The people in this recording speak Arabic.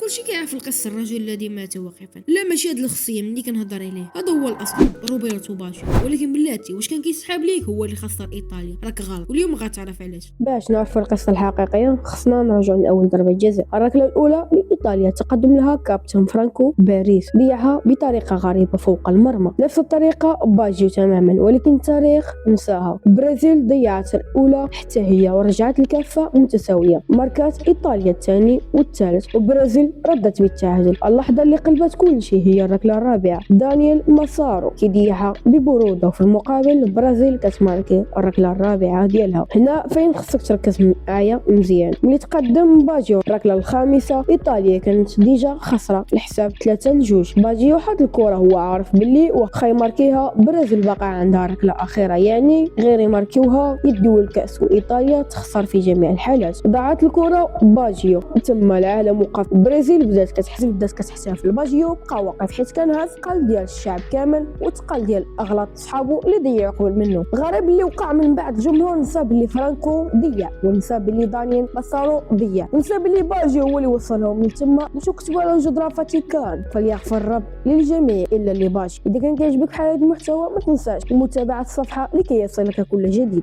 اول شي كيعرف القصه الرجل الذي مات واقفا. لا ماشي هاد الخصيه ملي كنهضر عليه، هذا هو الاصل روبرتو باجيو. ولكن بلاتي واش كان كيسحاب ليك هو اللي خسر ايطاليا؟ راك غلط، واليوم غتعرف علاش. باش نعرف القصة الحقيقية خصنا نرجعوا لأول ضربة جزاء. الركلة الأولى لإيطاليا تقدم لها كابتن فرانكو باريس، ضيعها بطريقة غريبة فوق المرمى، نفس الطريقة باجيو تماما، ولكن التاريخ نساها. البرازيل ضيعت الأولى حتى هي ورجعت الكفة متساوية، ماركات إيطاليا الثاني والثالث والبرازيل ردت بالتعادل. اللحظة اللي قلبت كل شيء هي الركلة الرابعة، دانيال ماسارو كيضيعها ببرودة، وفي المقابل البرازيل كتماركي الركلة الرابعة ديالها. هنا فين خصك تركز معايا مزيان. ملي تقدم باجيو الركله الخامسه، ايطاليا كانت ديجا خسره الحساب 3-2. باجيو حط الكره هو عارف باللي واخا يماركيها برازيل باقا عندها ركله اخيره، يعني غير يماركيوها يديو الكاس وايطاليا تخسر في جميع الحالات. ضاعت الكره باجيو، تم العالم وقف. البرازيل بدات كتحتفل. باجيو بقى واقف حيت كان هذا ثقل ديال الشعب كامل وثقل ديال اغلاط صحابو اللي ضيعوا قبل منه. الغريب اللي وقع من بعد الجمهور نسى باللي فرانكو ضيع، ونسى باللي دانيال ماسارو ضيع، ونسى باللي باجيو هو اللي وصلهم من تما باش كتبوا على جدران فاتيكان. فليغفر الرب للجميع الا اللي باجي. اذا كان كيعجبك بحال هذا المحتوى ما تنساش متابعه الصفحه لكي يصلك كل جديد.